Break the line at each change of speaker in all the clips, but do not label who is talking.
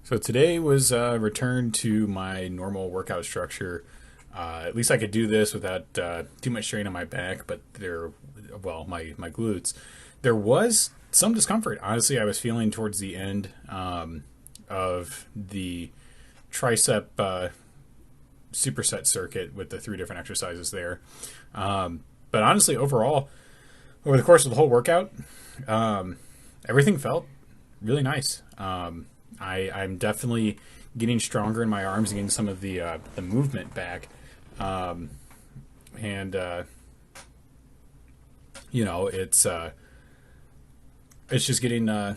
So today was return to my normal workout structure. At least I could do this without too much strain on my back, but my glutes. There was some discomfort. Honestly, I was feeling towards the end of the tricep superset circuit with the three different exercises there. But honestly, overall, over the course of the whole workout, everything felt really nice. I'm definitely getting stronger in my arms and getting some of the movement back. And it's just getting a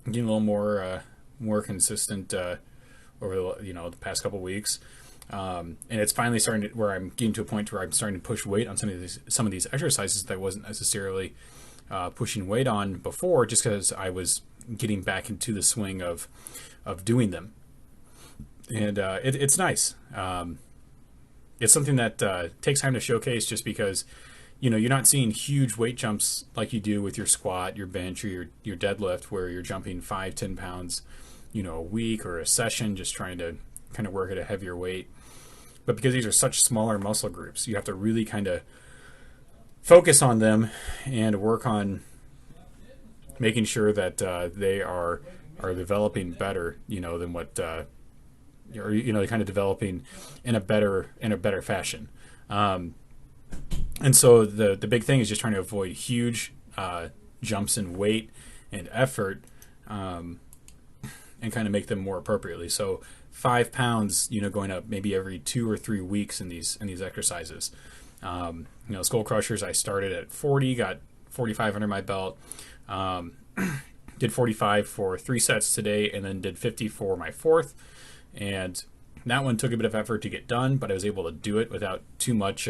little more consistent over the past couple weeks. And it's finally starting to where I'm getting to a point where I'm starting to push weight on some of these exercises that I wasn't necessarily pushing weight on before, just because I was getting back into the swing of doing them. And it's nice. It's something that takes time to showcase, just because you're not seeing huge weight jumps like you do with your squat, your bench, or your deadlift, where you're jumping 5-10 pounds a week or a session, just trying to kind of work at a heavier weight. But because these are such smaller muscle groups, you have to really kind of focus on them and work on making sure that they are developing better, than what or kind of developing in a better fashion. And so the big thing is just trying to avoid huge jumps in weight and effort, and kind of make them more appropriately. So 5 pounds, going up maybe every 2 or 3 weeks in these exercises. Skull crushers, I started at 40, got 45 under my belt. Did 45 for 3 sets today, and then did 50 for my fourth. And that one took a bit of effort to get done, but I was able to do it without too much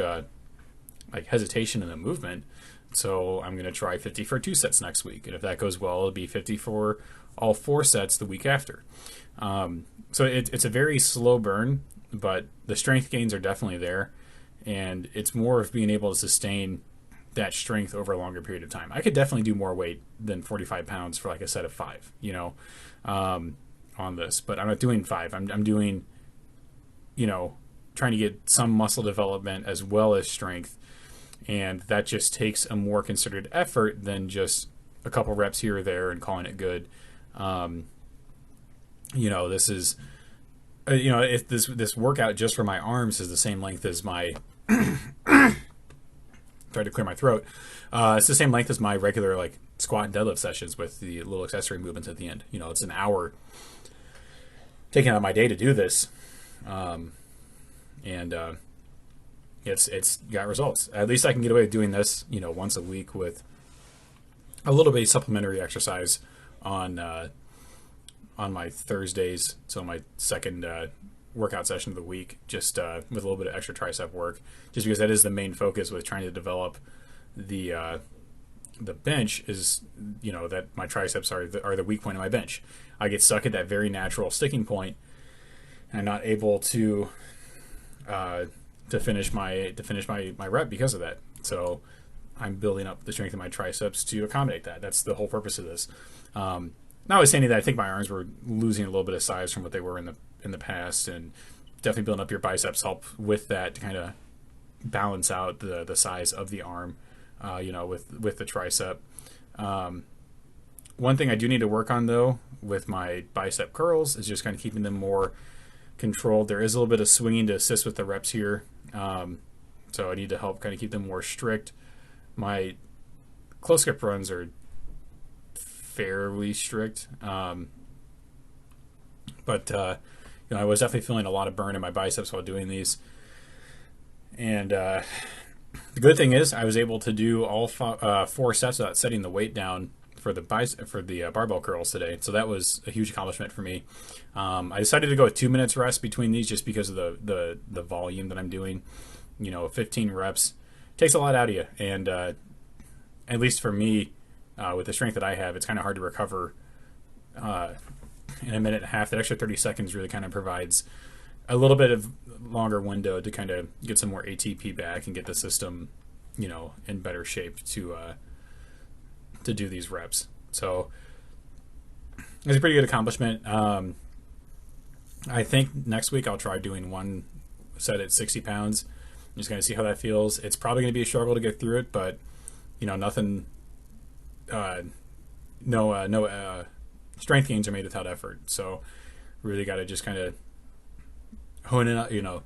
hesitation in the movement. So I'm going to try 50 for 2 sets next week. And if that goes well, it'll be 50 for all 4 sets the week after. So it's a very slow burn, but the strength gains are definitely there. And it's more of being able to sustain that strength over a longer period of time. I could definitely do more weight than 45 pounds for like a set of 5, on this, but I'm not doing 5. I'm doing, trying to get some muscle development as well as strength. And that just takes a more considered effort than just a couple reps here or there and calling it good. This is, if this workout just for my arms is the same length as my, tried to clear my throat. It's the same length as my regular squat and deadlift sessions with the little accessory movements at the end. It's an hour taking out of my day to do this, and it's got results. At least I can get away with doing this, once a week with a little bit of supplementary exercise on my Thursdays. So my second workout session of the week, just with a little bit of extra tricep work, just because that is the main focus with trying to develop the bench is, that my triceps are the weak point of my bench. I get stuck at that very natural sticking point, and I'm not able to finish my rep because of that. So I'm building up the strength of my triceps to accommodate that. That's the whole purpose of this. Notwithstanding that, I think my arms were losing a little bit of size from what they were in the past, and definitely building up your biceps help with that to kind of balance out the size of the arm, with the tricep. One thing I do need to work on, though, with my bicep curls is just kind of keeping them more controlled. There is a little bit of swinging to assist with the reps here, so I need to help kind of keep them more strict. My close grip runs are fairly strict, but I was definitely feeling a lot of burn in my biceps while doing these. And the good thing is I was able to do all 4 sets without setting the weight down for the barbell curls today. So that was a huge accomplishment for me. I decided to go with 2 minutes rest between these just because of the volume that I'm doing. 15 reps takes a lot out of you, and at least for me, with the strength that I have, it's kind of hard to recover in a minute and a half. That extra 30 seconds really kind of provides a little bit of longer window to kind of get some more ATP back and get the system, in better shape to do these reps. So it's a pretty good accomplishment. I think next week I'll try doing one set at 60 pounds. I'm just going to see how that feels. It's probably going to be a struggle to get through it, but nothing, uh, no strength gains are made without effort. So really got to just kind of hone in,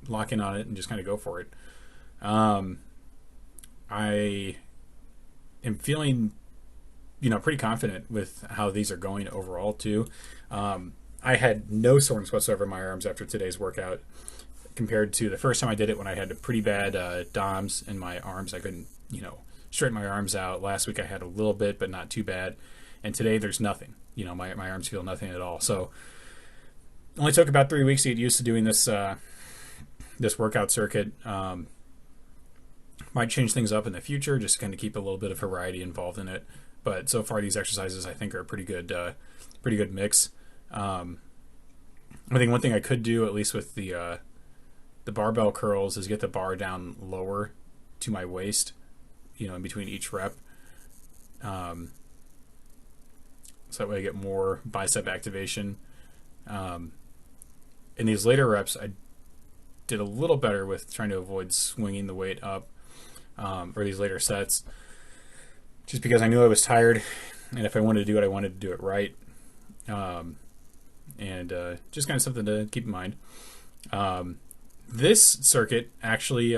lock in on it and just kind of go for it. Um, I am feeling, pretty confident with how these are going overall too. I had no soreness whatsoever in my arms after today's workout compared to the first time I did it when I had a pretty bad DOMS in my arms. I couldn't, straighten my arms out. Last week I had a little bit, but not too bad. And today there's nothing. My arms feel nothing at all. So only took about 3 weeks to get used to doing this workout circuit. Might change things up in the future, just to kind of keep a little bit of variety involved in it. But so far, these exercises I think are a pretty good mix. I think one thing I could do, at least with the barbell curls, is get the bar down lower to my waist, in between each rep. So that way I get more bicep activation. In these later reps, I did a little better with trying to avoid swinging the weight up, or these later sets, just because I knew I was tired, and if I wanted to do it, I wanted to do it right. And just kind of something to keep in mind. This circuit actually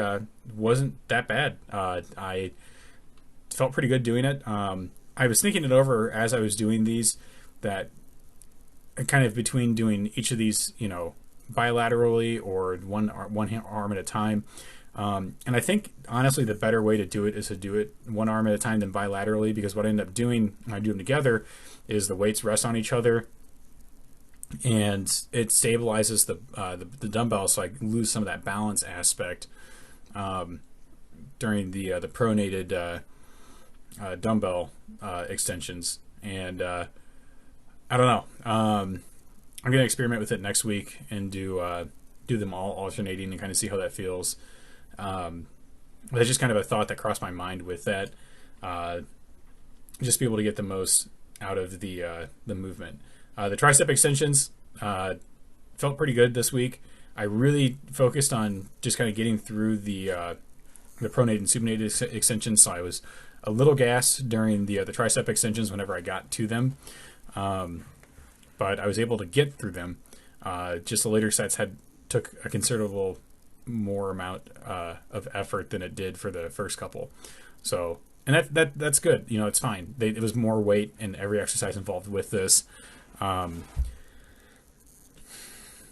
wasn't that bad. I felt pretty good doing it. I was thinking it over as I was doing these, that kind of between doing each of these, bilaterally or one arm at a time. And I think, honestly, the better way to do it is to do it one arm at a time than bilaterally, because what I end up doing when I do them together is the weights rest on each other, and it stabilizes the dumbbell, so I lose some of that balance aspect during the pronated dumbbell extensions. And I don't know. I'm going to experiment with it next week and do them all alternating and kind of see how that feels. That's just kind of a thought that crossed my mind with that. Just be able to get the most out of the movement. The tricep extensions felt pretty good this week. I really focused on just kind of getting through the pronated and supinated extensions, so I was a little gassed during the tricep extensions whenever I got to them. But I was able to get through them. Just the later sets took a considerable more amount of effort than it did for the first couple. So, and that's good. It's fine. It was more weight in every exercise involved with this.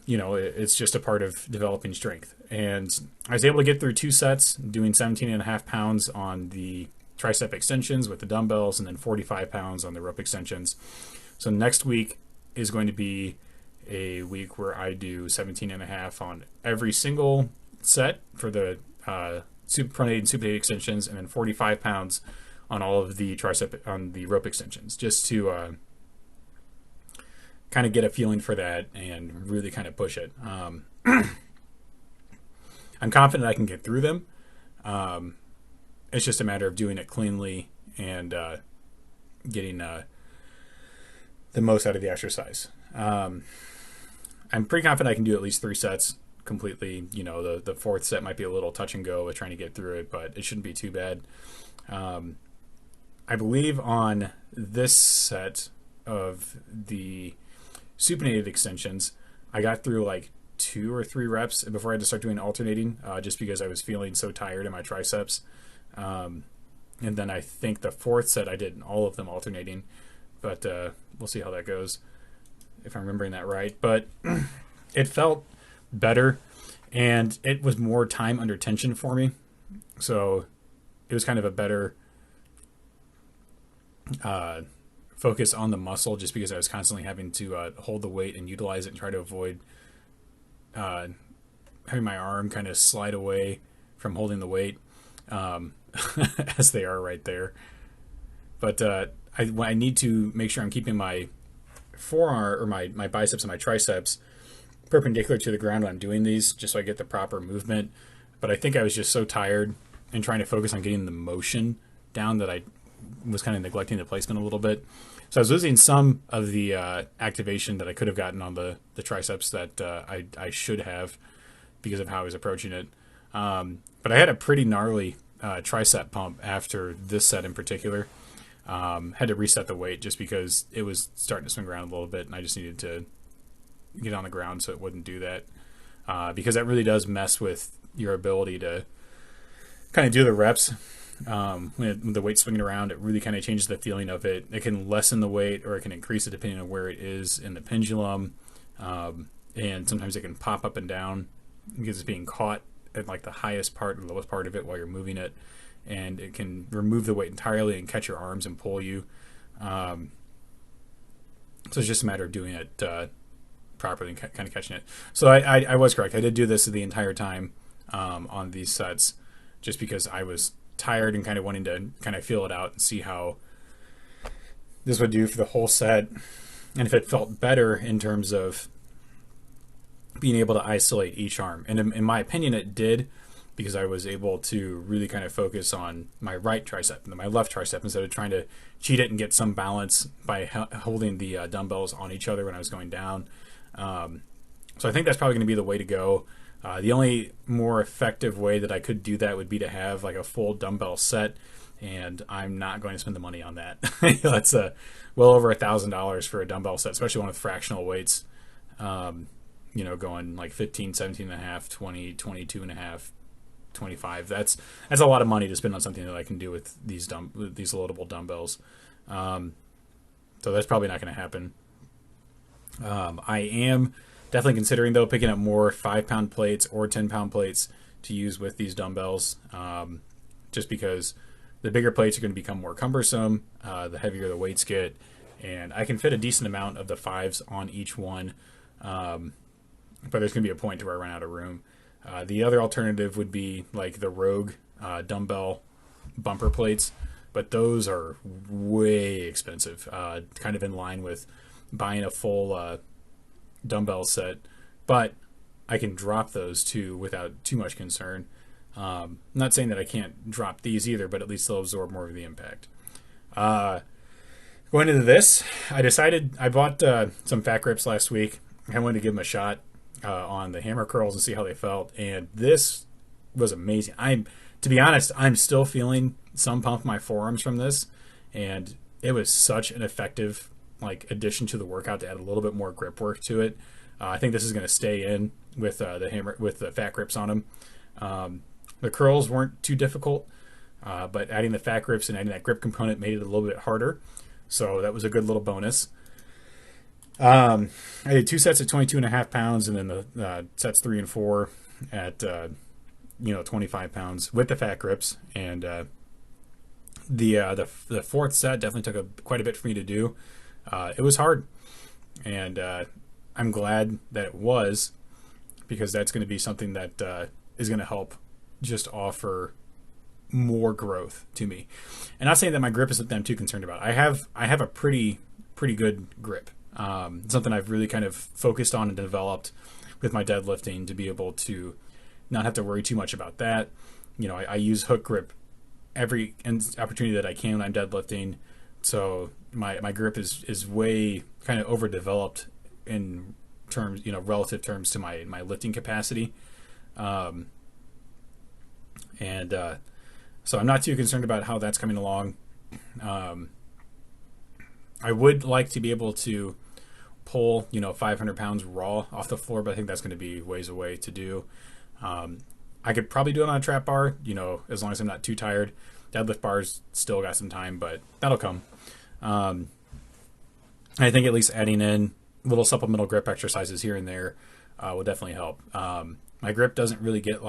It's just a part of developing strength. And I was able to get through 2 sets, doing 17.5 pounds on the tricep extensions with the dumbbells, and then 45 pounds on the rope extensions. So next week is going to be a week where I do 17.5 on every single set for the pronated and supinated extensions, and then 45 pounds on all of the on the rope extensions, just to kind of get a feeling for that and really kind of push it. I'm confident I can get through them. It's just a matter of doing it cleanly and getting the most out of the exercise. I'm pretty confident I can do at least 3 sets completely. The 4th set might be a little touch and go with trying to get through it, but it shouldn't be too bad. I believe on this set of the supinated extensions, I got through like 2 or 3 reps before I had to start doing alternating, just because I was feeling so tired in my triceps. And then I think the 4th set I did all of them alternating, but we'll see how that goes, if I'm remembering that right. But it felt better, and it was more time under tension for me, so it was kind of a better focus on the muscle, just because I was constantly having to hold the weight and utilize it and try to avoid having my arm kind of slide away from holding the weight, as they are right there. But I need to make sure I'm keeping my forearm, or my biceps and my triceps, perpendicular to the ground when I'm doing these, just so I get the proper movement. But I think I was just so tired and trying to focus on getting the motion down that I was kind of neglecting the placement a little bit. So I was losing some of the activation that I could have gotten on the triceps that I should have because of how I was approaching it. But I had a pretty gnarly tricep pump after this set in particular. Had to reset the weight just because it was starting to swing around a little bit, and I just needed to get on the ground so it wouldn't do that. Because that really does mess with your ability to kind of do the reps. When the weight's swinging around, it really kind of changes the feeling of it. It can lessen the weight or it can increase it depending on where it is in the pendulum. And sometimes it can pop up and down because it's being caught at like the highest part or lowest part of it while you're moving it. And it can remove the weight entirely and catch your arms and pull you. So it's just a matter of doing it properly and kind of catching it. So I was correct. I did do this the entire time on these sets just because I was tired and kind of wanting to kind of feel it out and see how this would do for the whole set. And if it felt better in terms of being able to isolate each arm. And in my opinion, it did, because I was able to really kind of focus on my right tricep and my left tricep instead of trying to cheat it and get some balance by holding the dumbbells on each other when I was going down. So I think that's probably going to be the way to go. The only more effective way that I could do that would be to have like a full dumbbell set, and I'm not going to spend the money on that. That's well over $1,000 for a dumbbell set, especially one with fractional weights. Going like 15, 17 and a half, 20, 22 and a half, 25. That's a lot of money to spend on something that I can do with these loadable dumbbells. So that's probably not going to happen. I am definitely considering, though, picking up more 5-pound plates or 10-pound plates to use with these dumbbells, just because the bigger plates are going to become more cumbersome, the heavier the weights get, and I can fit a decent amount of the 5s on each one, but there's going to be a point to where I run out of room. The other alternative would be like the Rogue dumbbell bumper plates, but those are way expensive, kind of in line with buying a full dumbbell set, but I can drop those too without too much concern. Not saying that I can't drop these either, but at least they'll absorb more of the impact. Going into this, I bought some fat grips last week. I wanted to give them a shot on the hammer curls and see how they felt, and this was amazing. To be honest, I'm still feeling some pump in my forearms from this, and it was such an effective addition to the workout to add a little bit more grip work to it. I think this is going to stay in with the fat grips on them. The curls weren't too difficult, but adding the fat grips and adding that grip component made it a little bit harder. So that was a good little bonus. I did 2 sets at 22.5 pounds, and then the sets 3 and 4 at 25 pounds with the fat grips. And the fourth set definitely took quite a bit for me to do. It was hard, and I'm glad that it was, because that's going to be something that is going to help just offer more growth to me. And not saying that my grip is something I'm too concerned about. I have a pretty good grip. Something I've really kind of focused on and developed with my deadlifting to be able to not have to worry too much about that. I use hook grip every opportunity that I can when I'm deadlifting. So my grip is way kind of overdeveloped in terms, relative terms to my lifting capacity. So I'm not too concerned about how that's coming along. I would like to be able to pull, 500 pounds raw off the floor, but I think that's going to be ways away to do. I could probably do it on a trap bar, as long as I'm not too tired. Deadlift bars still got some time, but that'll come. I think at least adding in little supplemental grip exercises here and there will definitely help. My grip doesn't really get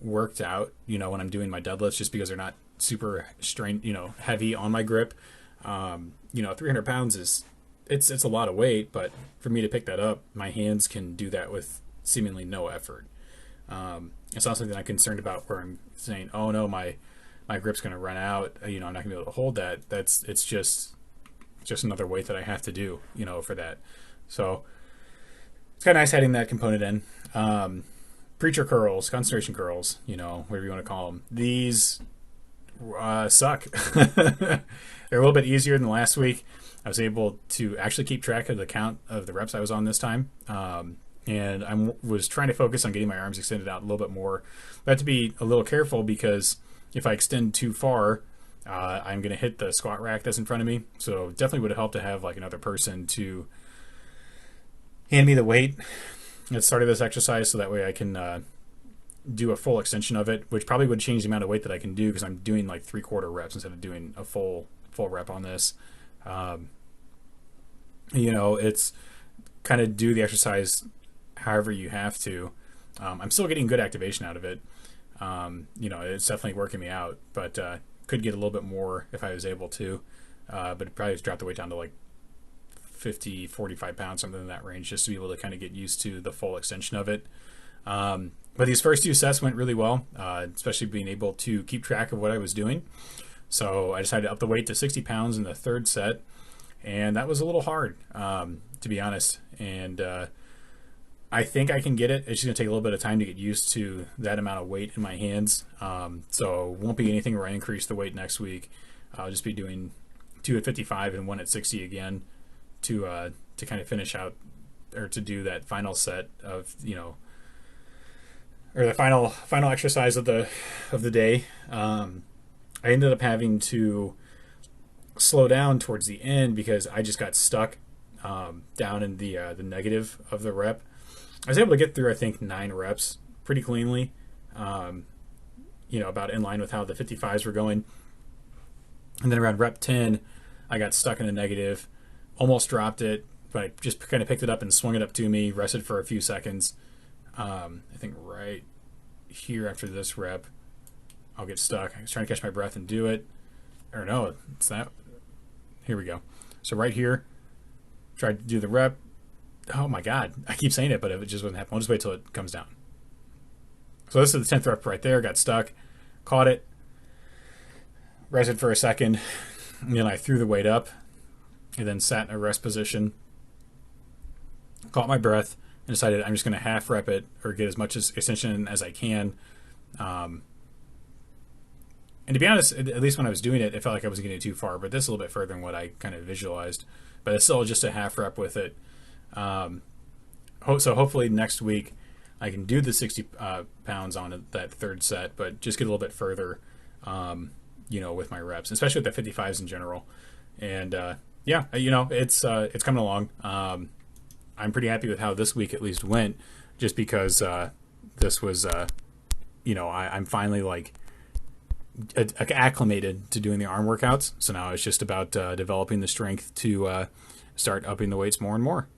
worked out, when I'm doing my deadlifts, just because they're not super strained, heavy on my grip. 300 pounds it's a lot of weight, but for me to pick that up, my hands can do that with seemingly no effort. It's not something I'm concerned about where I'm saying, oh no, my grip's going to run out. I'm not going to be able to hold that. It's just another weight that I have to do, for that. So it's kind of nice adding that component in. Preacher curls, concentration curls, whatever you want to call them. These suck. They're a little bit easier than last week. I was able to actually keep track of the count of the reps I was on this time. And I was trying to focus on getting my arms extended out a little bit more. But I have to be a little careful because if I extend too far, I'm going to hit the squat rack that's in front of me. So definitely would have helped to have like another person to hand me the weight at the start of this exercise, so that way I can do a full extension of it, which probably would change the amount of weight that I can do because I'm doing like 3/4 reps instead of doing a full rep on this. It's kind of do the exercise however you have to. I'm still getting good activation out of it. It's definitely working me out, but could get a little bit more if I was able to. But it probably dropped the weight down to like 50, 45 pounds, something in that range, just to be able to kind of get used to the full extension of it. But these first 2 sets went really well, especially being able to keep track of what I was doing. So I decided to up the weight to 60 pounds in the 3rd set, and that was a little hard, to be honest. And I think I can get it. It's just going to take a little bit of time to get used to that amount of weight in my hands. So won't be anything where I increase the weight next week. I'll just be doing 2 at 55 and 1 at 60 again to kind of finish out, or to do that final set of, or the final exercise of the day. I ended up having to slow down towards the end because I just got stuck down in the negative of the rep. I was able to get through, I think, 9 reps pretty cleanly, about in line with how the 55s were going. And then around rep 10, I got stuck in a negative, almost dropped it, but I just kind of picked it up and swung it up to me, rested for a few seconds. I think right here after this rep, I'll get stuck. I was trying to catch my breath and do it. Or no, it's that. Here we go. So right here, tried to do the rep. Oh my God, I keep saying it, but it just wasn't happening. I'll just wait till it comes down. So this is the 10th rep right there. Got stuck, caught it, rested for a second, and then I threw the weight up, and then sat in a rest position, caught my breath, and decided I'm just going to half rep it or get as much extension as I can. And to be honest, at least when I was doing it, it felt like I wasn't getting too far, but this is a little bit further than what I kind of visualized. But it's still just a half rep with it. So hopefully next week I can do the 60 pounds on that 3rd set, but just get a little bit further, with my reps, especially with the 55s in general. And it's coming along. I'm pretty happy with how this week at least went, just because this was, I'm finally like acclimated to doing the arm workouts. So now it's just about developing the strength to start upping the weights more and more.